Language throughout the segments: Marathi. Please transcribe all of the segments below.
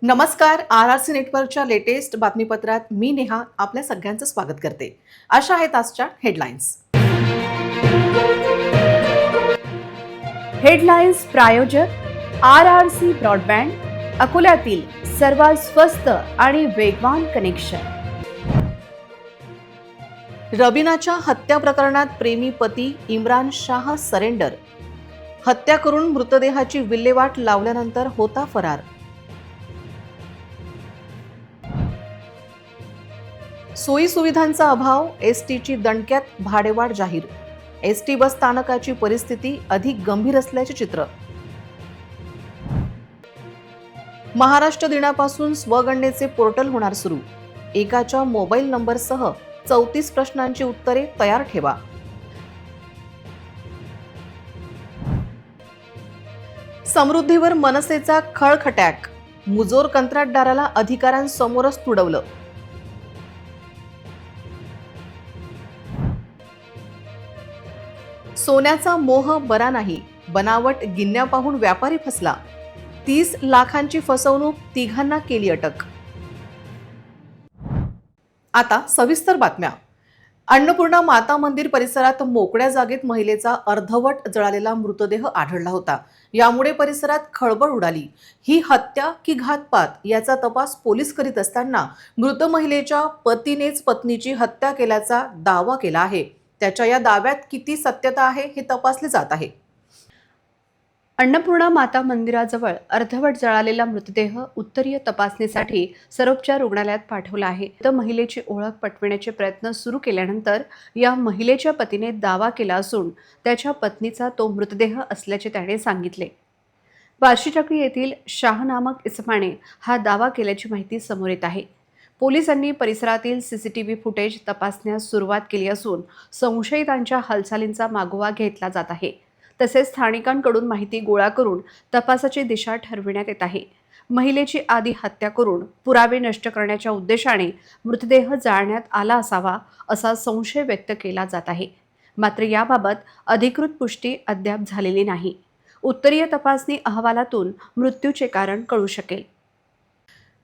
नमस्कार. RRC नेटवर्कच्या लेटेस्ट बातमीपत्रात मी नेहा आपल्या सगळ्यांचं स्वागत करते. अशा आहेत आजच्या हेडलाईन्स. हेडलाईन्स प्रायोजक RRC ब्रॉडबँड, अकोल्यातील सर्वात स्वस्त आणि वेगवान कनेक्शन. रबिनाच्या हत्या प्रकरणात प्रेमी पती इम्रान शाह सरेंडर. हत्या करून मृतदेहाची विल्हेवाट लावल्यानंतर होता फरार. सोयी सुविधांचा अभाव, एसटीची दणक्यात भाडेवाढ जाहीर. एसटी बस स्थानकाची परिस्थिती अधिक गंभीर असल्याचे चित्र. महाराष्ट्र दिनापासून स्वगणनेचे पोर्टल होणार सुरू. एकाच्या मोबाईल नंबरसह 34 प्रश्नांची उत्तरे तयार ठेवा. समृद्धीवर मनसेचा खळखट्याक. मुजोर कंत्राटदाराला अधिकाऱ्यांसमोरच तुडवलं. सोन्याचा मोह बरा नाही. बनावट गिन्या पाहून व्यापारी फसला. 30 लाखांची फसवणूक, तिघांना केली अटक. आता सविस्तर बातम्या. अन्नपूर्णा माता मंदिर परिसरात मोकळ्या जागेत महिलेचा अर्धवट जळालेला मृतदेह आढळला होता. यामुळे परिसरात खळबळ उडाली. ही हत्या की घातपात याचा तपास पोलीस करीत असताना मृत महिलेच्या पतीनेच पत्नीची हत्या केल्याचा दावा केला आहे. त्याच्या या दाव्यात किती सत्यता आहे हे तपासले जात आहे. अन्नपूर्णा माता मंदिराजवळ अर्धवट जळालेला मृतदेह उत्तरीय तपासणीसाठी सर्वोपचार रुग्णालयात पाठवला आहे. तर महिलेची ओळख पटविण्याचे प्रयत्न सुरू केल्यानंतर या महिलेच्या पतीने दावा केला असून त्याच्या पत्नीचा तो मृतदेह असल्याचे त्याने सांगितले. बार्शीटाकळी येथील शाह नामक इसमाने हा दावा केल्याची माहिती समोर येत आहे. पोलिसांनी परिसरातील CCTV फुटेज तपासण्यास सुरुवात केली असून संशयितांच्या हालचालींचा मागोवा घेतला जात आहे. तसेच स्थानिकांकडून माहिती गोळा करून तपासाची दिशा ठरविण्यात येत आहे. महिलेची आधी हत्या करून पुरावे नष्ट करण्याच्या उद्देशाने मृतदेह जाळण्यात आला असावा असा संशय व्यक्त केला जात आहे. मात्र याबाबत अधिकृत पुष्टी अद्याप झालेली नाही. उत्तरीय तपासणी अहवालातून मृत्यूचे कारण कळू शकेल.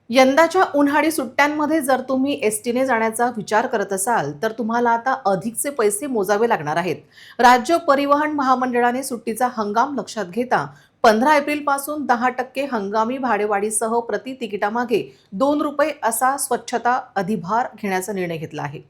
यंदाच्या उन्हाळी सुट्ट्यांमध्ये जर तुम्ही एसटीने जाण्याचा विचार करत असाल तर तुम्हाला आता अधिकचे पैसे मोजावे लागणार आहेत. राज्य परिवहन महामंडळाने सुट्टीचा हंगाम लक्षात घेता 15 एप्रिलपासून 10% हंगामी भाडेवाढीसह प्रति तिकिटामागे ₹2 असा स्वच्छता अधिभार घेण्याचा निर्णय घेतला आहे.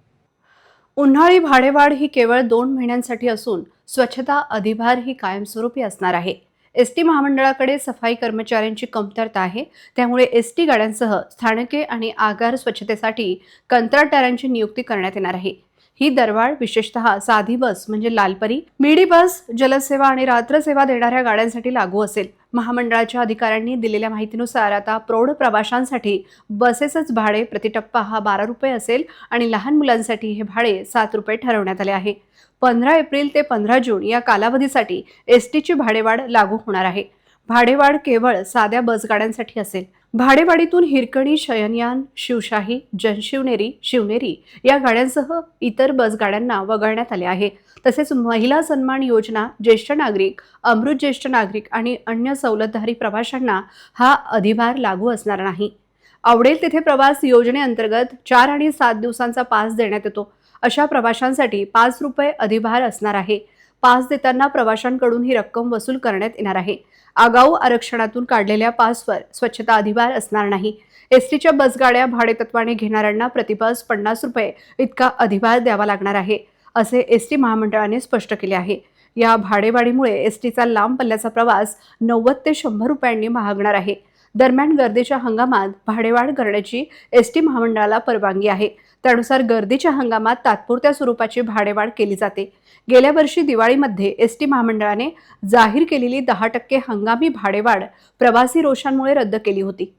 उन्हाळी भाडेवाढ ही केवळ 2 महिन्यांसाठी असून स्वच्छता अधिभार ही कायमस्वरूपी असणार आहे. एसटी महामंडळाकडे सफाई कर्मचाऱ्यांची कमतरता आहे. त्यामुळे एसटी गाड्यांसह स्थानके आणि आगार स्वच्छतेसाठी कंत्राटदारांची नियुक्ती करण्यात येणार आहे. ही दरवाढ विशेषतः साधी बस म्हणजे लालपरी, मिडी बस, जलसेवा आणि रात्रसेवा देणाऱ्या गाड्यांसाठी लागू असेल. महामंडळाच्या अधिकाऱ्यांनी दिलेल्या माहितीनुसार आता प्रौढ प्रवाशांसाठी बसेसच भाडे प्रतिटप्पा हा ₹12 असेल आणि लहान मुलांसाठी हे भाडे ₹7 ठरवण्यात आले आहे. 15 एप्रिल ते 15 जून या कालावधीसाठी एसटीची भाडेवाढ लागू होणार आहे. भाडेवाढ केवळ साध्या बसगाड्यांसाठी असेल. भाडेवाढीतून हिरकणी, शयनयान, शिवशाही, जनशिवनेरी, शिवनेरी या गाड्यांसह इतर बसगाड्यांना वगळण्यात आले आहे. तसेच महिला सन्मान योजना, ज्येष्ठ नागरिक, अमृत ज्येष्ठ नागरिक आणि अन्य सवलतधारी प्रवाशांना हा अधिभार लागू असणार नाही. आवडेल तिथे प्रवास योजनेअंतर्गत 4 आणि 7 दिवसांचा पास देण्यात येतो. अशा प्रवाशांसाठी ₹5 अधिभार असणार आहे. पास देताना प्रवाशांकडून ही रक्कम वसूल करण्यात येणार आहे. आगाऊ आरक्षणातून काढलेल्या पासवर स्वच्छता अधिभार असणार नाही. एसटीच्या बसगाड्या भाडेतत्वाने घेणाऱ्यांना प्रतिबस ₹50 इतका अधिभार द्यावा लागणार आहे, असे एसटी महामंडळाने स्पष्ट केले आहे. या भाडेवाढीमुळे एसटीचा लांब पल्ल्याचा प्रवास ₹90 ते ₹100 महागणार आहे. दरम्यान गर्दीच्या हंगामात भाडेवाढ करण्याची एसटी महामंडळाला परवानगी आहे. त्यानुसार गर्दीच्या हंगामात तात्पुरत्या स्वरूपाची भाडेवाढ केली जाते. गेल्या वर्षी दिवाळीमध्ये एसटी महामंडळाने जाहीर केलेली 10% हंगामी भाडेवाढ प्रवासी रोषांमुळे रद्द केली होती.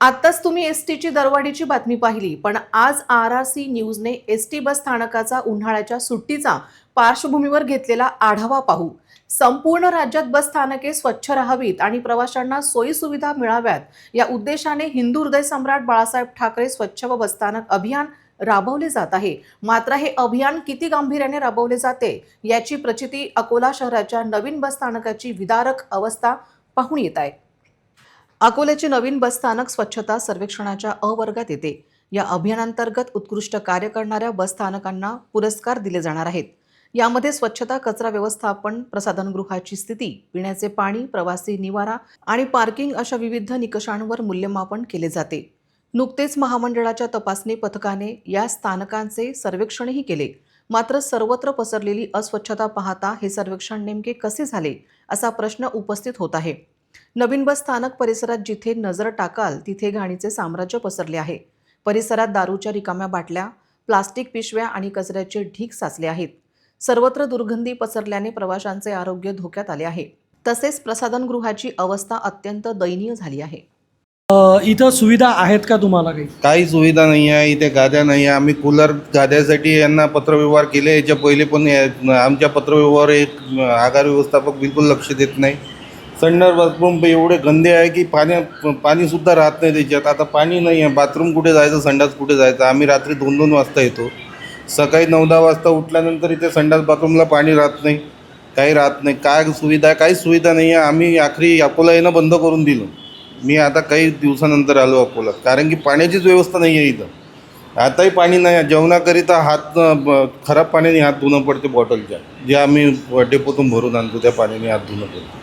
आत्ताच तुम्ही एसटीची दरवाढीची बातमी पाहिली, पण आज RRC न्यूजने एसटी बस स्थानकाचा उन्हाळ्याच्या सुट्टीचा पार्श्वभूमीवर घेतलेला आढावा पाहू. संपूर्ण राज्यात बस स्थानके स्वच्छ राहावीत आणि प्रवाशांना सोयी सुविधा मिळाव्यात या उद्देशाने हिंदू हृदय सम्राट बाळासाहेब ठाकरे स्वच्छ व बसस्थानक अभियान राबवले जात आहे. मात्र हे अभियान किती गांभीर्याने राबवले जाते याची प्रचिती अकोला शहराच्या नवीन बस स्थानकाची विदारक अवस्था पाहून येत आहे. अकोल्याचे नवीन बसस्थानक स्वच्छता सर्वेक्षणाच्या अ वर्गात येते. या अभियानांतर्गत उत्कृष्ट कार्य करणाऱ्या बसस्थानकांना पुरस्कार दिले जाणार आहेत. यामध्ये स्वच्छता, कचरा व्यवस्थापन, प्रसाधनगृहाची स्थिती, पिण्याचे पाणी, प्रवासी निवारा आणि पार्किंग अशा विविध निकषांवर मूल्यमापन केले जाते. नुकतेच महामंडळाच्या तपासणी पथकाने या स्थानकांचे सर्वेक्षणही केले. मात्र सर्वत्र पसरलेली अस्वच्छता पाहता हे सर्वेक्षण नेमके कसे झाले असा प्रश्न उपस्थित होत आहे. नवीन बस स्थानक परिसरात जिथे नजर टाकाल तिथे घाणीचे साम्राज्य पसरले आहे. परिसरात दारूच्या रिकाम्या बाटल्या, प्लास्टिक पिशव्या आणि कचऱ्याचे ढीग साचले आहेत. सर्वत्र दुर्गंधी पसरल्याने प्रवाशांचे आरोग्य धोक्यात आले आहे. तसेच प्रसाधनगृहाची अवस्था अत्यंत दयनीय झाली आहे. इथं सुविधा आहेत का तुम्हाला काही? काही सुविधा नाही आहे. इथे गाद्या नाही आहे. आम्ही कूलर गाद्यासाठी यांना पत्रव्यवहार केले. याच्या पहिले पण आमच्या पत्रव्यवहार एक आगार व्यवस्थापक बिलकुल लक्ष देत नाही. संडास बाथरूम एवढे गंदे आहे की पाणीसुद्धा राहत नाही त्याच्यात. आता पाणी नाही आहे. बाथरूम कुठे जायचं, संडास कुठे जायचं. आम्ही रात्री 2-2 वाजता येतो. सकाळी 9-10 वाजता उठल्यानंतर इथे संडास बाथरूमला पाणी राहत नाही, काही राहत नाही. काय सुविधा आहे? काहीच सुविधा नाही आहे. आम्ही आखरी अकोला येणं बंद करून दिलं. मी आता काही दिवसानंतर आलो अकोला, कारण की पाण्याचीच व्यवस्था नाही आहे इथं. आताही पाणी नाही आहे. जेवणाकरिता खराब पाण्याने हात धुणं पडते बॉटलच्या, जे आम्ही डेपोतून भरून आणतो त्या पाण्याने हात धुणं पडते.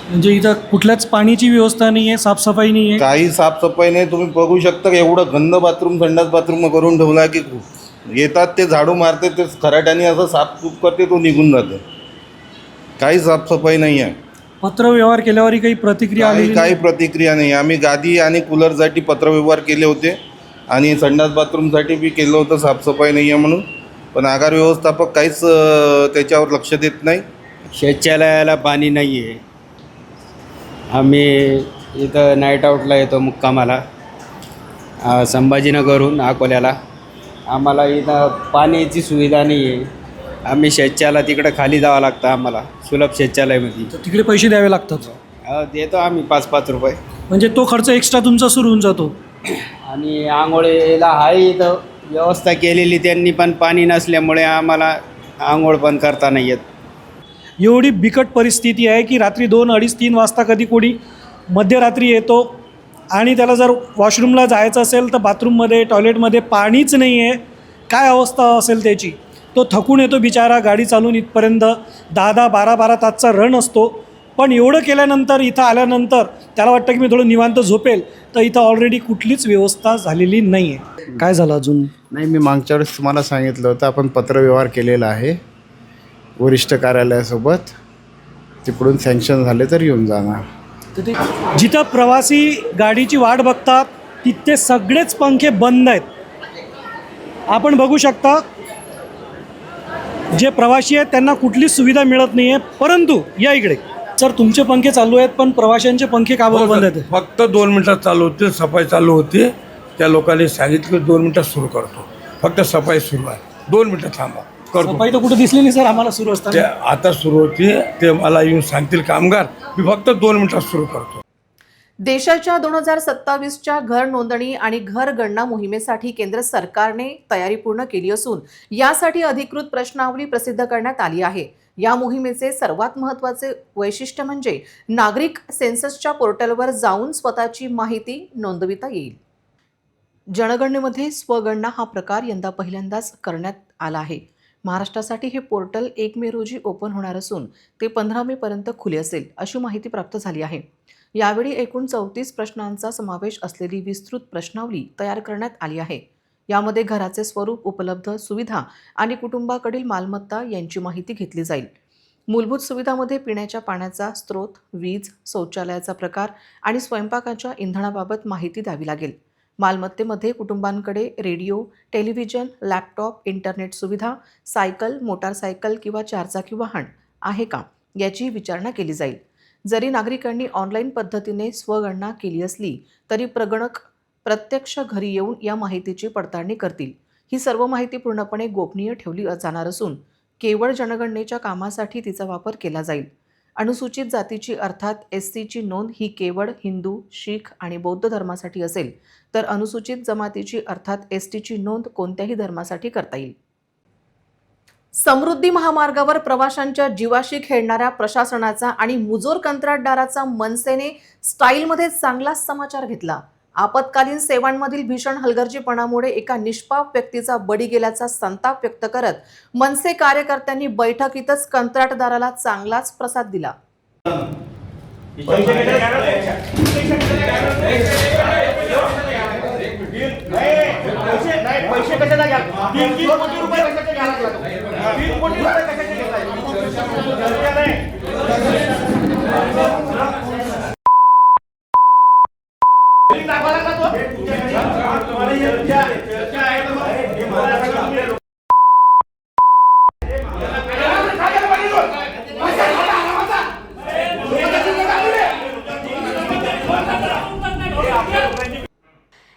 म्हणजे इथं कुठल्याच पाण्याची व्यवस्था नाही आहे, साफसफाई नाही आहे. काही साफसफाई नाही. तुम्ही बघू शकता की एवढं गंद बाथरूम, संडास बाथरूम करून ठेवला की येतात ते झाडू मारते, ते खराट्याने असं साफसूफ करते, तो निघून जाते. काही साफसफाई नाही आहे. पत्रव्यवहार केल्यावरही काही प्रतिक्रिया आली? काही प्रतिक्रिया नाही. आम्ही गादी आणि कूलरसाठी पत्रव्यवहार केले होते आणि संडास बाथरूमसाठी बी केलं होतं, साफसफाई नाही आहे म्हणून. पण आगार व्यवस्थापक काहीच त्याच्यावर लक्ष देत नाही. शौचालयाला पाणी नाही आहे. आम्ही इथं नाईट आऊटला येतो मुक्कामाला, संभाजीनगरहून अकोल्याला. आम्हाला इथं पाण्याची सुविधा नाही आहे. आम्ही शौचालय तिकडं खाली जावं लागतं आम्हाला, सुलभ शौचालयामध्ये. तर तिकडे पैसे द्यावे लागतात. देतो आम्ही 5-5 रुपये. म्हणजे तो खर्च एक्स्ट्रा तुमचा सुरू होऊन जातो. आणि आंघोळीला आहे इथं व्यवस्था केलेली त्यांनी, पण पाणी नसल्यामुळे आम्हाला आंघोळ पण करता नाही येत. एवढी बिकट परिस्थिती आहे की रात्री 2, 2:30, 3 वाजता कधी कोणी मध्यरात्री येतो आणि त्याला जर वॉशरूमला जायचं असेल तर बाथरूममध्ये, टॉयलेटमध्ये पाणीच नाही आहे. काय अवस्था असेल त्याची. तो थकून येतो बिचारा गाडी चालून इथपर्यंत. 10-10, 12-12 तासचा रन असतो. पण एवढं केल्यानंतर इथं आल्यानंतर त्याला वाटतं की मी थोडं निवांत झोपेल, तर इथं ऑलरेडी कुठलीच व्यवस्था झालेली नाही आहे. काय झालं अजून? नाही, मी मागच्या वेळेस तुम्हाला सांगितलं होतं, आपण पत्रव्यवहार केलेला आहे वरिष्ठ कार्यालयासोबत. तिकडून सँक्शन झाले तर येऊन जाणार. तर ते जिथं प्रवासी गाडीची वाट बघतात तिथे सगळेच पंखे बंद आहेत. आपण बघू शकता जे प्रवासी आहेत त्यांना कुठलीच सुविधा मिळत नाही आहे. परंतु या इकडे सर, तुमचे पंखे चालू आहेत पण प्रवाशांचे पंखे का बरं बंद आहेत? फक्त 2 मिनटात चालू होते. सफाई चालू होती. त्या लोकांनी सांगितलं 2 मिनटात सुरू करतो. फक्त सफाई सुरू आहे. 2 मिनटं थांबा, करतो. सफाई तर कुठे दिसली नाही सर आम्हाला सुरू ते असताना. आता सुरू होती. ते मला येऊन सांगतील कामगार. मी फक्त 2 मिनटात सुरू करतो. देशाच्या 2027च्या घर नोंदणी आणि घर गणना मोहिमेसाठी केंद्र सरकारने तयारी पूर्ण केली असून यासाठी अधिकृत प्रश्नावली प्रसिद्ध करण्यात आली आहे. या मोहिमेचे सर्वात महत्त्वाचे वैशिष्ट्य म्हणजे नागरिक सेन्ससच्या पोर्टलवर जाऊन स्वतःची माहिती नोंदविता येईल. जनगणनेमध्ये स्वगणना हा प्रकार यंदा पहिल्यांदाच करण्यात आला आहे. महाराष्ट्रासाठी हे पोर्टल 1 मे रोजी ओपन होणार असून ते 15 मे पर्यंत खुले असेल अशी माहिती प्राप्त झाली आहे. यावेळी एकूण 34 प्रश्नांचा समावेश असलेली विस्तृत प्रश्नावली तयार करण्यात आली आहे. यामध्ये घराचे स्वरूप, उपलब्ध सुविधा आणि कुटुंबाकडील मालमत्ता यांची माहिती घेतली जाईल. मूलभूत सुविधामध्ये पिण्याच्या पाण्याचा स्रोत, वीज, शौचालयाचा प्रकार आणि स्वयंपाकाच्या इंधनाबाबत माहिती द्यावी लागेल. मालमत्तेमध्ये कुटुंबांकडे रेडिओ, टेलिव्हिजन, लॅपटॉप, इंटरनेट सुविधा, सायकल, मोटारसायकल किंवा 4चाकी वाहन आहे का याची विचारणा केली जाईल. जरी नागरिकांनी ऑनलाईन पद्धतीने स्वगणना केली असली तरी प्रगणक प्रत्यक्ष घरी येऊन या माहितीची पडताळणी करतील. ही सर्व माहिती पूर्णपणे गोपनीय ठेवली जाणार असून केवळ जनगणनेच्या कामासाठी तिचा वापर केला जाईल. अनुसूचित जातीची अर्थात SCची नोंद ही केवळ हिंदू, शीख आणि बौद्ध धर्मासाठी असेल, तर अनुसूचित जमातीची अर्थात STची नोंद कोणत्याही धर्मासाठी करता येईल. समृद्धी महामार्गावर प्रवाशांच्या जीवाशी खेळणाऱ्या प्रशासनाचा आणि मुजोर कंत्राटदाराचा मनसेने स्टाईलमध्ये चांगलाच समाचार घेतला. आपत्कालीन सेवांमधील भीषण हलगर्जीपणामुळे एका निष्पाप व्यक्तीचा बळी गेल्याचा संताप व्यक्त करत मनसे कार्यकर्त्यांनी बैठकीतच कंत्राटदाराला चांगलाच प्रसाद दिला.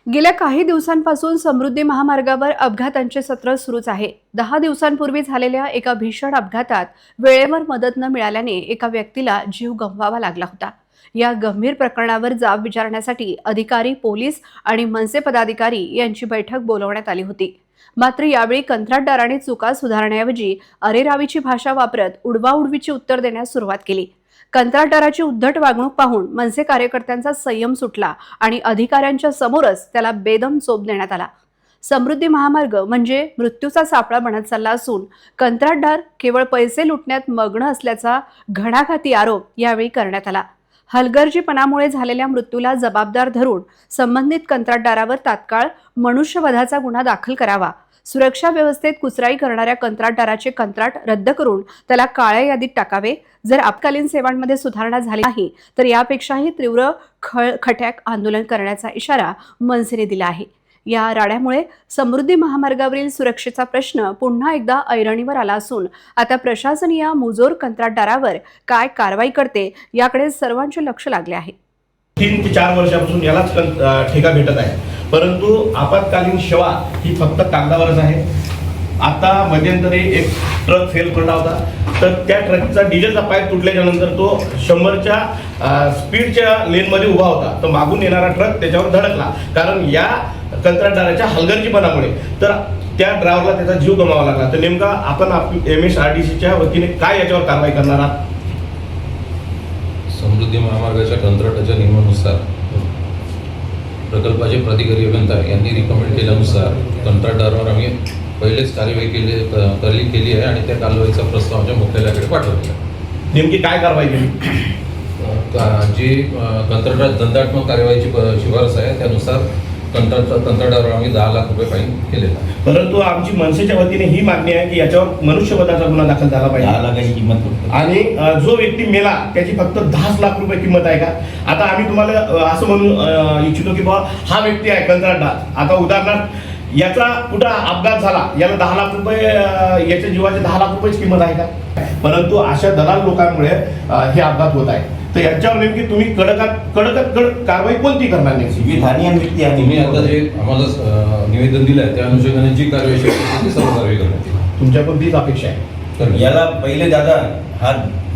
गेल्या काही दिवसांपासून समृद्धी महामार्गावर अपघातांचे सत्र सुरूच आहे. 10 दिवसांपूर्वी झालेल्या एका भीषण अपघातात वेळेवर मदत न मिळाल्याने एका व्यक्तीला जीव गमवावा लागला होता. या गंभीर प्रकरणावर जाब विचारण्यासाठी अधिकारी, पोलीस आणि मनसे पदाधिकारी यांची बैठक बोलवण्यात आली होती. मात्र यावेळी कंत्राटदाराने चुका सुधारण्याऐवजी अरेरावीची भाषा वापरत उडवाउडवीची उत्तर देण्यास सुरुवात केली. कंत्राटदाराची उद्धट वागणूक पाहून मनसे कार्यकर्त्यांचा संयम सुटला आणि अधिकाऱ्यांच्या समोरच त्याला बेदम चोप देण्यात आला. समृद्धी महामार्ग म्हणजे मृत्यूचा सापळा बनत चालला असून कंत्राटदार केवळ पैसे लुटण्यात मग्न असल्याचा घणाघाती आरोप यावेळी करण्यात आला. हलगर्जीपणामुळे झालेल्या मृत्यूला जबाबदार धरून संबंधित कंत्राटदारावर तात्काळ मनुष्यवधाचा गुन्हा दाखल करावा. सुरक्षा व्यवस्थेत कुचराई करणाऱ्या कंत्राटदाराचे कंत्राट रद्द करून त्याला काळ्या यादीत टाकावे. जर आपत्कालीन सेवांमध्ये सुधारणा झाली नाही तर यापेक्षाही तीव्र खट्याक आंदोलन करण्याचा इशारा मनसेने दिला आहे. या राड्यामुळे समृद्धी महामार्गावरील सुरक्षेचा प्रश्न पुन्हा एकदा ऐरणीवर आला असून आता प्रशासन या मुजोर कंत्राटदारावर काय कारवाई करते याकडे सर्वांचे लक्ष लागले आहे. 3 ते 4 वर्षापासून यालाच ठेका भेटत आहे, परंतु आपत्कालीन सेवा ही फक्त कागदावरच आहे. आता मध्यंतरी एक ट्रक फेल पडला होता, तर त्या ट्रकचा डिझेलचा पाईप तुटल्याच्या नंतर तो 100च्या स्पीडच्या लेनमध्ये उभा होता, तर मागून येणारा ट्रक त्याच्यावर धडकला. कारण या कंत्राटदाराच्या हलगर्जीपणामुळे तर त्या ड्रायव्हरला त्याचा जीव गमावा लागला. तर नेमका आपण MSRDCच्या वतीने काय याच्यावर कारवाई करणार आहात? समृद्धी महामार्गाच्या कंत्राटाच्या नियमानुसार प्रकल्पाचे प्राधिकारी अभियंता यांनी रिकमेंड केल्यानुसार कंत्राटदारावर आम्ही पहिलेच कार्यवाही केली आहे आणि त्या कारवाईचा प्रस्ताव आमच्या मुख्यालयाकडे पाठवलेला आहे. नेमकी काय कारवाई केली? जी दंडात्मक कार्यवाहीची शिफारस आहे त्यानुसार कंत्राटदारावर आम्ही 10 लाख रुपये फाईन केलेला आहे. परंतु आमची मनसेच्या वतीने ही मागणी आहे की याच्यावर मनुष्यवधाचा गुन्हा दाखल झाला पाहिजे. 10 लाखाची किंमत आणि जो व्यक्ती मेला त्याची फक्त 10 लाख रुपये किंमत आहे का? आता आम्ही तुम्हाला असं म्हणू इच्छितो की बाबा हा व्यक्ती आहे कंत्राटदार. आता उदाहरणार्थ याचा कुठं अपघात झाला, याला 10 लाख रुपये, याच्या जीवाचे 10 लाख रुपयेच किंमत आहे का? परंतु अशा दलाल लोकांमुळे हे अपघात होत आहे. तर याच्यावर नेमकी तुम्ही कडक कारवाई कोणती करणार नाही? तुम्ही आता जे आम्हाला निवेदन दिलं आहे त्या अनुषंगाने जी कारवाई ती सर्व कारवाई करण्यात येईल. तुमच्या पण तीच अपेक्षा आहे. याला पहिले दादा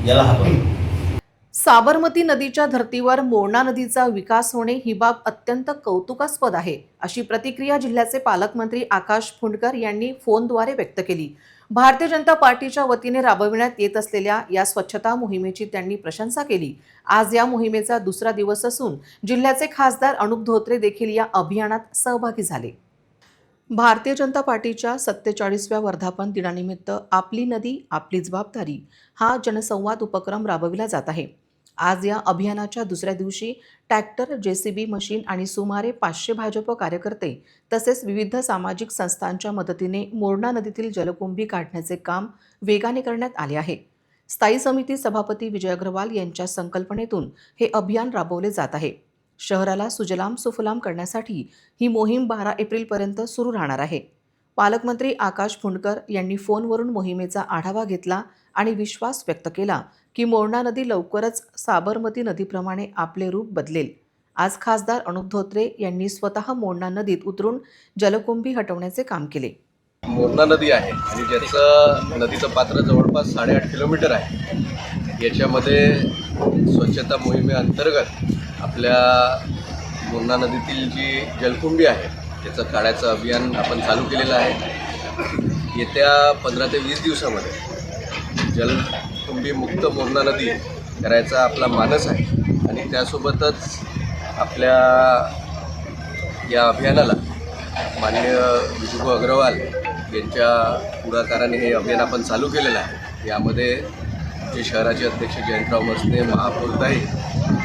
याला हात साबरमती नदीच्या धर्तीवर मोरणा नदीचा विकास होणे ही बाब अत्यंत कौतुकास्पद आहे, अशी प्रतिक्रिया जिल्ह्याचे पालकमंत्री आकाश फुंडकर यांनी फोनद्वारे व्यक्त केली. भारतीय जनता पार्टीच्या वतीने राबविण्यात येत असलेल्या या स्वच्छता मोहिमेची त्यांनी प्रशंसा केली. आज या मोहिमेचा दुसरा दिवस असून जिल्ह्याचे खासदार अनुप धोत्रे देखील या अभियानात सहभागी झाले. भारतीय जनता पार्टीच्या 47व्या वर्धापन दिनानिमित्त आपली नदी आपली जबाबदारी हा जनसंवाद उपक्रम राबविला जात आहे. आज या अभियानाच्या दुसऱ्या दिवशी ट्रॅक्टर, JCB मशीन आणि सुमारे 500 भाजप कार्यकर्ते तसेच विविध सामाजिक संस्थांच्या मदतीने मोरणा नदीतील जलकुंभी काढण्याचे काम वेगाने करण्यात आले आहे. स्थायी समिती सभापती विजय अग्रवाल यांच्या संकल्पनेतून हे अभियान राबवले जात आहे. शहराला सुजलाम सुफलाम करण्यासाठी ही मोहीम 12 एप्रिलपर्यंत सुरू राहणार आहे. पालकमंत्री आकाश फुंडकर यांनी फोनवरून मोहिमेचा आढावा घेतला आणि विश्वास व्यक्त केला की मोरणा नदी लवकरच साबरमती नदीप्रमाणे आपले रूप बदलेल. आज खासदार अनुप धोत्रे यांनी स्वतः मोरणा नदीत उतरून जलकुंभी हटवण्याचे काम केले. मोरणा नदी आहे आणि ज्याचं नदीचं पात्र जवळपास 8.5 किलोमीटर आहे. याच्यामध्ये स्वच्छता मोहिमेअंतर्गत आपल्या मोरणा नदीतील जी जलकुंभी आहे त्याचं काढायचं अभियान आपण चालू केलेलं आहे. येत्या 15 ते 20 दिवसामध्ये जलकुंभी मुक्त मोरणा नदी करायचा आपला मानस आहे आणि त्यासोबतच आपल्या या अभियानाला माननीय विजू अग्रवाल यांच्या पुढाकाराने हे अभियान आपण चालू केलेलं आहे. यामध्ये जे शहराचे अध्यक्ष जयंतराव मसने, महापौरताई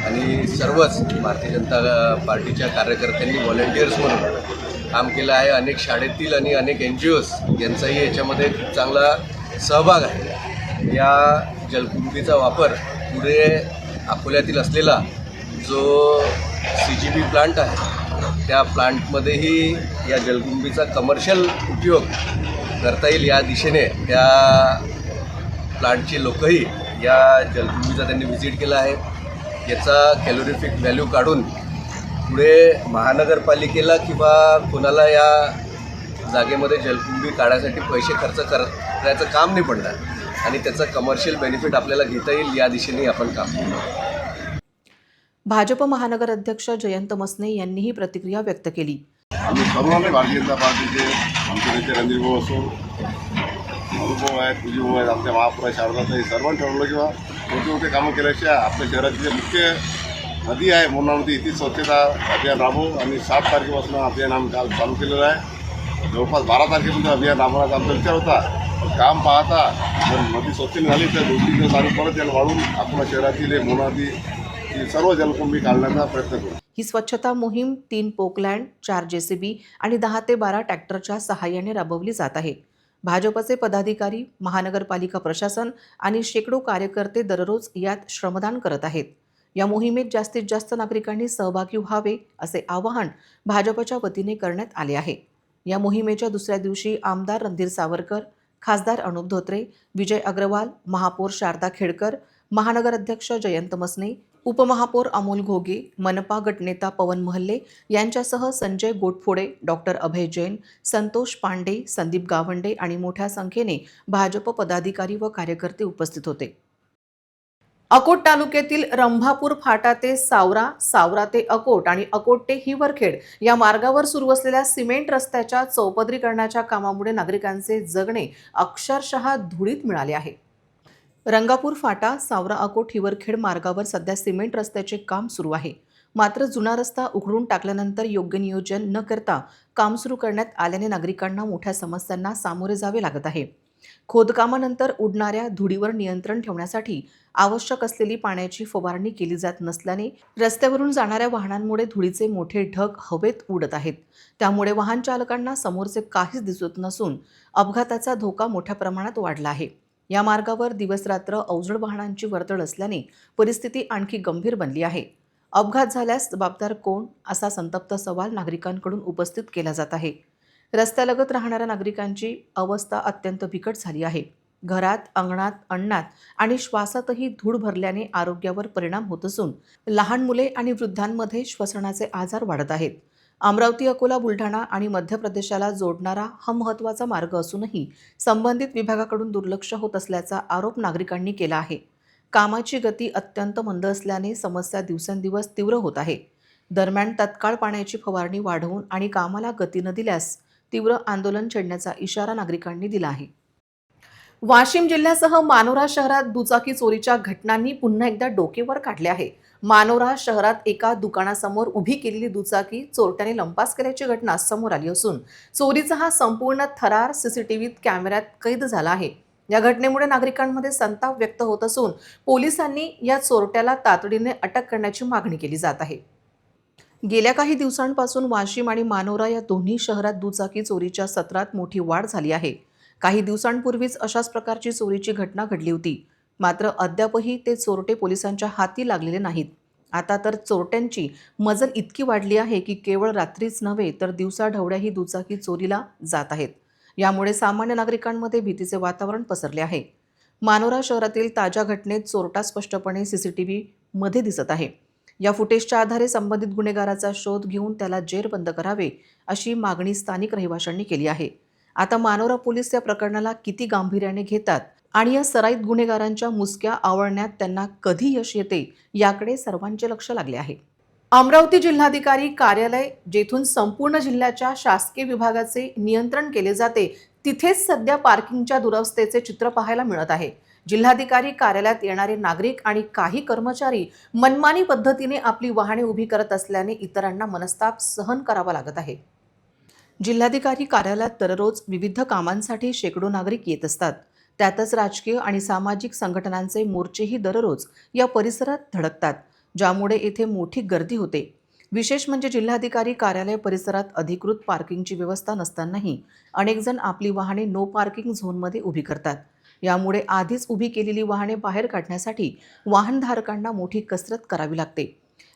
आणि सर्वच भारतीय जनता पार्टीच्या कार्यकर्त्यांनी व्हॉलेंटियर्स म्हणून काम केलं आहे. अनेक शाळेतील आणि अनेक NGOs यांचाही याच्यामध्ये खूप चांगला सहभाग आहे. या जलकुंभीचा वापर पुढे अकोल्यातील असलेला जो CGP प्लांट आहे त्या प्लांटमध्येही या जलकुंभीचा कमर्शियल उपयोग करता येईल या दिशेने त्या प्लांटचे लोकही या जलकुंभीचा त्यांनी व्हिजिट केला आहे. याचा कॅलोरिफिक व्हॅल्यू काढून पुढे महानगरपालिकेला किंवा कोणाला या जागेमध्ये जलकुंभी काढायसाठी पैसे खर्च करायचं काम नाही पडणार आणि त्याचा कमर्शियल बेनिफिट आपल्याला घेता येईल या दिशेने आपण काम केलं. भाजप महानगर अध्यक्ष जयंत मसने यांनीही प्रतिक्रिया व्यक्त केली. आम्ही सर्वांनी भारतीय जनता पार्टीचे आमचे नेते रणधीर भाऊ असो, भाऊ आहेत, तुझी भाऊ आहेत, आमच्या महापौर शारदाताई सर्वांनी ठरवलं किंवा मोठे मोठे कामं केल्याशिवाय आपल्या शहराची जे मुख्य नदी आहे मोरणा नदी इथे स्वच्छता अभियान राबवू आणि 7 तारखेपासून अभियान आम्ही काल चालू केलेलं आहे. जवळपास 12 तारखेपर्यंत अभियान राबवण्याचा आमचा विचार होता. काम पाहता जर नदी स्वच्छ निघाली तर 2-3 दिवस आम्ही परत याला वाढून आपल्या शहरातील मोरणा नदी सर्व जलकुंभी काढण्याचा प्रयत्न करू. ही स्वच्छता मोहीम 3 पोकलँड, 4 JCB आणि 10 ते 12 ट्रॅक्टरच्या सहाय्याने राबवली जात आहे. भाजपचे पदाधिकारी, महानगरपालिका प्रशासन आणि शेकडो कार्यकर्ते दररोज यात श्रमदान करत आहेत. या मोहिमेत जास्तीत जास्त नागरिकांनी सहभागी व्हावे असे आवाहन भाजपच्या वतीने करण्यात आले आहे. या मोहिमेच्या दुसऱ्या दिवशी आमदार रणधीर सावरकर, खासदार अनुप धोत्रे, विजय अग्रवाल, महापौर शारदा खेडकर, महानगर अध्यक्ष जयंत मसने, उपमहापौर अमोल घोगे, मनपा गटनेता पवन महल्ले यांच्यासह संजय गोटफोडे, डॉक्टर अभय जैन, संतोष पांडे, संदीप गावंडे आणि मोठ्या संख्येने भाजप पदाधिकारी व कार्यकर्ते उपस्थित होते. अकोट तालुक्यातील रंभापूर फाटा ते सावरा, सावरा ते अकोट आणि अकोट ते हिवरखेड या मार्गावर सुरू असलेल्या सिमेंट रस्त्याच्या चौपदरीकरणाच्या कामामुळे नागरिकांचे जगणे अक्षरशः धुळीत मिळाले आहे. रंगापूर फाटा, सावरा अकोट हिवरखेड मार्गावर सध्या सिमेंट रस्त्याचे काम सुरू आहे. मात्र जुना रस्ता उखडून टाकल्यानंतर योग्य नियोजन न करता काम सुरू करण्यात आल्याने नागरिकांना मोठ्या समस्यांना सामोरे जावे लागत आहे. खोदकामानंतर उडणाऱ्या धुळीवर नियंत्रण ठेवण्यासाठी आवश्यक असलेली पाण्याची फवारणी केली जात नसल्याने रस्त्यावरून जाणाऱ्या वाहनांमुळे धुळीचे मोठे ढग हवेत उडत आहेत. त्यामुळे वाहन चालकांना समोरचे काहीच दिसत नसून अपघाताचा धोका मोठ्या प्रमाणात वाढला आहे. या मार्गावर दिवसरात्र अवजड वाहनांची वर्दळ असल्याने परिस्थिती आणखी गंभीर बनली आहे. अपघात झाल्यास जबाबदार कोण असा संतप्त सवाल नागरिकांकडून उपस्थित केला जात आहे. रस्त्यालगत राहणाऱ्या नागरिकांची अवस्था अत्यंत बिकट झाली आहे. घरात, अंगणात, अन्नात आणि श्वासातही धूळ भरल्याने आरोग्यावर परिणाम होत असून लहान मुले आणि वृद्धांमध्ये श्वसनाचे आजार वाढत आहेत. अमरावती, अकोला, बुलढाणा आणि मध्य प्रदेशाला जोडणारा हा महत्त्वाचा मार्ग असूनही संबंधित विभागाकडून दुर्लक्ष होत असल्याचा आरोप नागरिकांनी केला आहे. कामाची गती अत्यंत मंद असल्याने समस्या दिवसेंदिवस तीव्र होत आहे. दरम्यान तत्काळ पाण्याची फवारणी वाढवून आणि कामाला गती न दिल्यास तीव्र आंदोलन छेडण्याचा इशारा नागरिकांनी दिला आहे. वाशिम जिल्ह्यासह मानोरा शहरात दुचाकी चोरीच्या घटनांनी पुन्हा एकदा डोकेवर काढले आहे. मानोरा शहरात एका दुकानासमोर उभी केलेली दुचाकी चोरट्याने लंपास केल्याची घटना समोर आली असून चोरीचा हा संपूर्ण थरार CCTV कॅमेऱ्यात कैद झाला आहे. या घटनेमुळे नागरिकांमध्ये संताप व्यक्त होत असून पोलिसांनी या चोरट्याला तातडीने अटक करण्याची मागणी केली जात आहे. गेल्या काही दिवसांपासून वाशिम आणि मानोरा या दोन्ही शहरात दुचाकी चोरीच्या सत्रात मोठी वाढ झाली आहे. काही दिवसांपूर्वीच अशाच प्रकारची चोरीची घटना घडली होती. मात्र अद्यापही ते चोरटे पोलिसांच्या हाती लागलेले नाहीत. आता तर चोरट्यांची मजल इतकी वाढली आहे की केवळ रात्रीच नव्हे तर दिवसाढवळ्याही दुचाकी चोरीला जात आहेत. यामुळे सामान्य नागरिकांमध्ये भीतीचे वातावरण पसरले आहे. मानोरा शहरातील ताज्या घटनेत चोरटा स्पष्टपणे CCTV मध्ये दिसत आहे. या फुटेजच्या आधारे संबंधित गुन्हेगाराचा शोध घेऊन त्याला जेरबंद करावे अशी मागणी स्थानिक रहिवाशांनी केली आहे. आता मानोरा पोलीस या प्रकरणाला किती गांभीर्याने घेतात आणि या सराईत गुन्हेगारांच्या मुसक्या आवळण्यात त्यांना कधी यश येते याकडे सर्वांचे लक्ष लागले आहे. अमरावती जिल्हाधिकारी कार्यालय, जेथून संपूर्ण जिल्ह्याच्या शासकीय विभागाचे नियंत्रण केले जाते, तिथेच सध्या पार्किंगच्या दुरवस्थेचे चित्र पाहायला मिळत आहे. जिल्हाधिकारी कार्यालयात येणारे नागरिक आणि काही कर्मचारी मनमानी पद्धतीने आपली वाहने उभी करत असल्याने इतरांना मनस्ताप सहन करावा लागत आहे. जिल्हाधिकारी कार्यालयात दररोज विविध कामांसाठी शेकडो नागरिक येत असतात. त्यातच राजकीय आणि सामाजिक संघटनांचे मोर्चेही दररोज या परिसरात धडकतात, ज्यामुळे येथे मोठी गर्दी होते. विशेष म्हणजे जिल्हाधिकारी कार्यालय परिसरात अधिकृत पार्किंगची व्यवस्था नसतानाही अनेक जण आपली वाहने नो पार्किंग झोनमध्ये उभी करतात. यामुळे आधीच उभी केलेली वाहने बाहेर काढण्यासाठी वाहनधारकांना मोठी कसरत करावी लागते.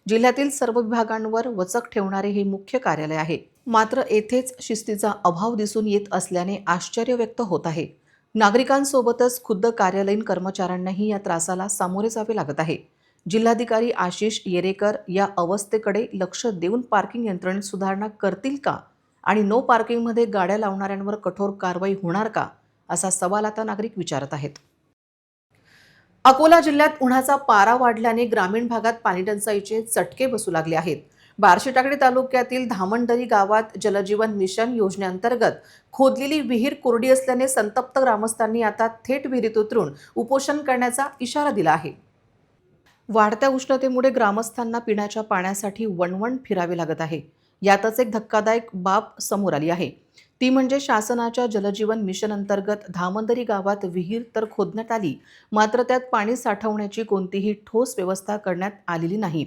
जिल्ह्यातील सर्व विभागांवर वचक ठेवणारे हे मुख्य कार्यालय आहे. मात्र येथेच शिस्तीचा अभाव दिसून येत असल्याने आश्चर्य व्यक्त होत आहे. नागरिकांसोबतच खुद्द कार्यालयीन कर्मचाऱ्यांनाही या त्रासाला सामोरे जावे लागत आहे. जिल्हाधिकारी आशिष येरेकर या अवस्थेकडे लक्ष देऊन पार्किंग यंत्रणेत सुधारणा करतील का आणि नो पार्किंगमध्ये गाड्या लावणाऱ्यांवर कठोर कारवाई होणार का, असा सवाल आता नागरिक विचारत आहेत. अकोला जिल्ह्यात उन्हाचा पारा वाढल्याने ग्रामीण भागात पाणीटंचाईचे चटके बसू लागले आहेत. बार्शीटाकडी तालुक्यातील धामणदरी गावात जलजीवन मिशन योजनेअंतर्गत खोदलेली विहीर कोरडी असल्याने संतप्त ग्रामस्थांनी आता थेट विहिरीत उतरून उपोषण करण्याचा इशारा दिला आहे. वाढत्या उष्णतेमुळे ग्रामस्थांना पिण्याच्या पाण्यासाठी वणवण फिरावे लागत आहे. यातच एक धक्कादायक बाब समोर आली आहे. ती म्हणजे शासनाच्या जलजीवन मिशन अंतर्गत धामणदरी गावात विहीर तर खोदण्यात आली, मात्र त्यात पाणी साठवण्याची कोणतीही ठोस व्यवस्था करण्यात आलेली नाही.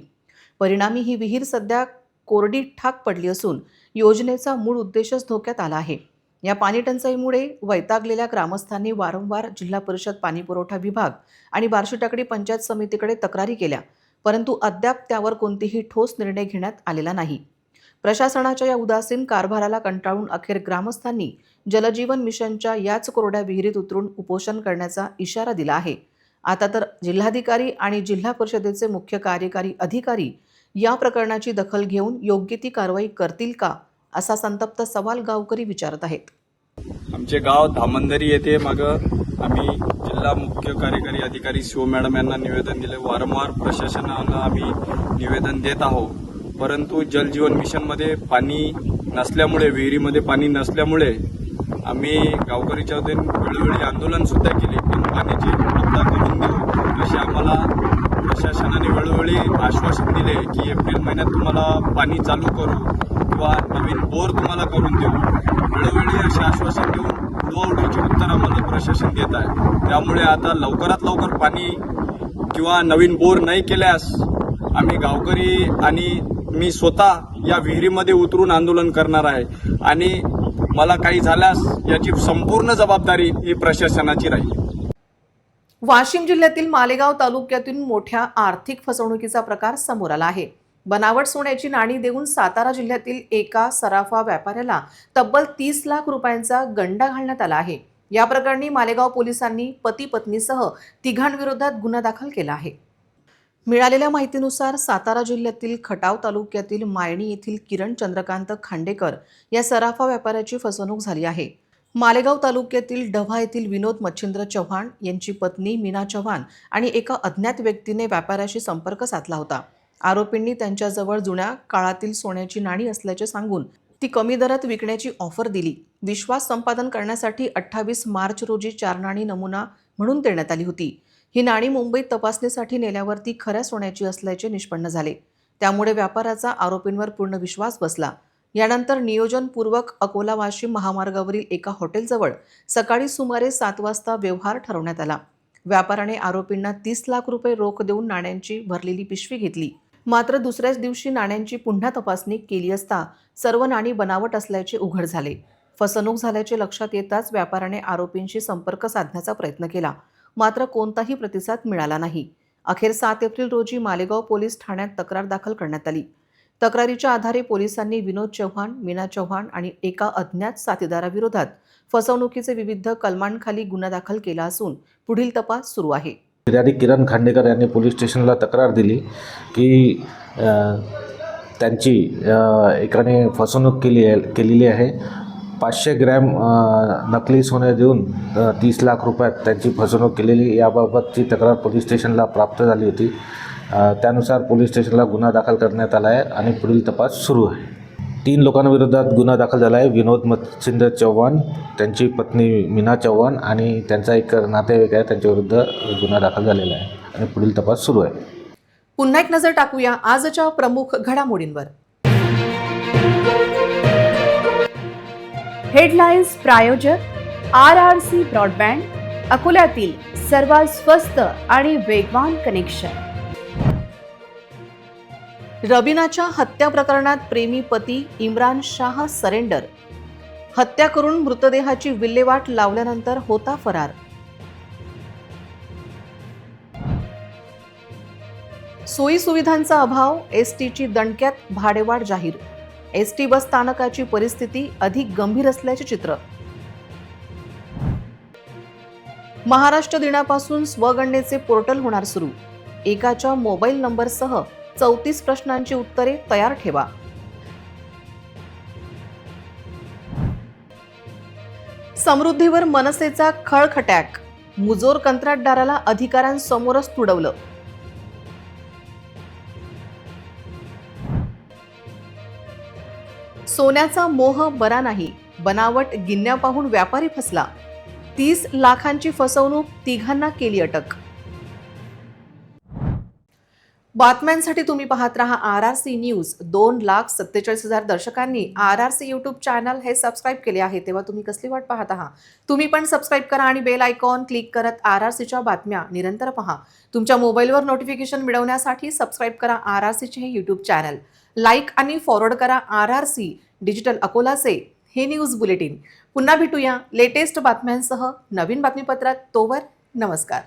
परिणामी ही विहीर सध्या कोरडी ठाक पडली असून योजनेचा मूळ उद्देशच धोक्यात आला आहे. या पाणी टंचाईमुळे वैतागलेल्या ग्रामस्थांनी वारंवार जिल्हा परिषद पाणीपुरवठा विभाग आणि बार्शीटाकडी पंचायत समितीकडे तक्रारी केल्या, परंतु अद्याप त्यावर कोणतीही ठोस निर्णय घेण्यात आलेला नाही. प्रशासनाच्या या उदासीन कारभाराला कंटाळून अखेर ग्रामस्थांनी जलजीवन मिशनच्या याच कोरड्या विहिरीत उतरून उपोषण करण्याचा इशारा दिला आहे. आता तर जिल्हाधिकारी आणि जिल्हा परिषदेचे मुख्य कार्यकारी अधिकारी या प्रकरणाची दखल घेऊन योग्य ती कारवाई करतील का, असा संतप्त सवाल गावकरी विचारत आहेत. आमचे गाव धामणदरी येथे आम्ही जिल्हा मुख्य कार्यकारी अधिकारी शिव मॅडम यांना निवेदन दिले. वारंवार प्रशासनाला आम्ही निवेदन देत आहोत, परंतु जलजीवन मिशनमध्ये पाणी नसल्यामुळे, विहिरीमध्ये पाणी नसल्यामुळे आम्ही गावकरीच्या वतीने वेळोवेळी आंदोलन सुद्धा केले, पण पाण्याची उपलब्धता करून देऊ असे आम्हाला प्रशासनाने वेळोवेळी आश्वासन दिले की एप्रिल महिन्यात तुम्हाला पाणी चालू करू किंवा नवीन बोर तुम्हाला करून देऊ. वेळोवेळी असे आश्वासन देऊन उडवाउडवीचे उत्तर आम्हाला प्रशासन देत आहे. त्यामुळे आता लवकरात लवकर पाणी किंवा नवीन बोर नाही केल्यास आम्ही गावकरी आणि मी स्वतः या विहिरीमध्ये उतरून आंदोलन करणार आहे आणि मला काही झाल्यास याची संपूर्ण जबाबदारी ही प्रशासनाची राहील. वाशिम जिल्ह्यातील मालेगाव तालुक्यातून मोठ्या आर्थिक फसवणुकीचा प्रकार समोर आला आहे. बनावट सोन्याची नाणी देऊन सातारा जिल्ह्यातील एका सराफा व्यापाऱ्याला तब्बल 30 लाख रुपयांचा गंडा घालण्यात आला आहे. या प्रकरणी मालेगाव पोलिसांनी पती पत्नीसह तिघांविरोधात गुन्हा दाखल केला आहे. मिळालेल्या माहितीनुसार सातारा जिल्ह्यातील खटाव तालुक्यातील मायणी येथील किरण चंद्रकांत खांडेकर या सराफा व्यापाऱ्याची फसवणूक झाली आहे. मालेगाव तालुक्यातील डव्हा येथील विनोद मच्छिंद्र चव्हाण यांची पत्नी मीना चव्हाण आणि एका अज्ञात व्यक्तीने व्यापाऱ्याशी संपर्क साधला होता. आरोपींनी त्यांच्याजवळ जुन्या काळातील सोन्याची नाणी असल्याचे सांगून ती कमी दरात विकण्याची ऑफर दिली. विश्वास संपादन करण्यासाठी 28 मार्च रोजी 4 नाणी नमुना म्हणून देण्यात आली होती. ही नाणी मुंबईत तपासणीसाठी नेल्यावर ती खऱ्या सोन्याची असल्याचे निष्पन्न झाले. त्यामुळे व्यापाराचा आरोपींवर पूर्ण विश्वास बसला. यानंतर नियोजनपूर्वक अकोला वाशिम महामार्गावरील एका हॉटेलजवळ सकाळी सुमारे 7 वाजता व्यवहार ठरवण्यात आला. व्यापाऱ्याने आरोपींना 30 लाख रुपये रोख देऊन नाण्यांची भरलेली पिशवी घेतली. मात्र दुसऱ्याच दिवशी नाण्यांची पुन्हा तपासणी केली असता सर्व नाणी बनावट असल्याचे उघड झाले. फसवणूक झाल्याचे लक्षात येताच व्यापाऱ्याने आरोपींशी संपर्क साधण्याचा प्रयत्न केला, मात्र कोणताही प्रतिसाद मिळाला नाही. अखेर 7 एप्रिल रोजी मालेगाव पोलीस ठाण्यात तक्रार दाखल करण्यात आली. तक्रारीच्या आधारे पोलिसांनी विनोद चव्हाण, मीना चव्हाण आणि एका अज्ञात साथीदाराविरोधात फसवणुकीचे विविध कलमांखाली गुन्हा दाखल केला असून पुढील तपास सुरू आहे. किरण खांडेकर यांनी पोलीस स्टेशनला तक्रार दिली की त्यांची एकाने फसवणूक केलेली आहे. 500 ग्रॅम नकली सोने देऊन 30 लाख रुपयात त्यांची फसवणूक केलेली याबाबतची तक्रार पोलीस स्टेशनला प्राप्त झाली होती. त्यानुसार पोलीस स्टेशनला गुन्हा दाखल करण्यात आला आहे आणि पुढील तपास सुरू आहे. 3 लोकांविरोधात गुन्हा दाखल झाला आहे. विनोद मच्छिंद्र चव्हाण, त्यांची पत्नी मीना चव्हाण आणि त्यांचा एक नातेवाईक आहे, त्यांच्याविरुद्ध गुन्हा दाखल झालेला आहे आणि पुढील तपास सुरू आहे. पुन्हा एक नजर टाकूया आजच्या प्रमुख घडामोडींवर. हेडलाईन्स प्रायोजक RRC ब्रॉडबँड, अकोल्यातील सर्वात स्वस्त आणि वेगवान कनेक्शन. रबिनाच्या हत्या प्रकरणात प्रेमी पती इम्रान शाह सरेंडर. हत्या करून मृतदेहाची विल्हेवाट लावल्यानंतर होता फरार. सोयी सुविधांचा अभाव, एसटीची दणक्यात भाडेवाढ जाहीर. एसटी बस स्थानकाची परिस्थिती अधिक गंभीर असल्याचे चित्र. महाराष्ट्र दिनापासून स्वगणनेचे पोर्टल होणार सुरू. एकाच्या मोबाईल नंबरसह 34 प्रश्नांची उत्तरे तयार ठेवा. समृद्धीवर मनसेचा खळखट्याक. मुजोर कंत्राटदाराला अधिकाऱ्यांसमोरच तुडवलं. सोन्याचा मोह बरा नाही. बनावट गिन्या पाहून व्यापारी फसला. 30 लाखांची फसवणूक, तिघांना केली अटक. बातम्यांसाठी तुम्ही पाहत रहा RRC news. 2,47,000 दर्शकांनी RRC YouTube channel हे सबस्क्राईब केले आहे, तेव्हा तुम्ही कसली वाट पाहत आहात? तुम्ही पण सबस्क्राईब करा आणि बेल आयकॉन क्लिक करत RRCच्या बातम्या निरंतर पहा. तुमच्या मोबाईलवर नोटिफिकेशन मिळवण्यासाठी सबस्क्राईब करा RRCचे हे यूट्यूब चॅनल. लाईक आणि फॉरवर्ड करा RRC डिजिटल अकोलाचे हे न्यूज बुलेटिन. पुन्हा भेटूया लेटेस्ट बातम्यांसह नवीन बातमीपत्रात. तोवर नमस्कार.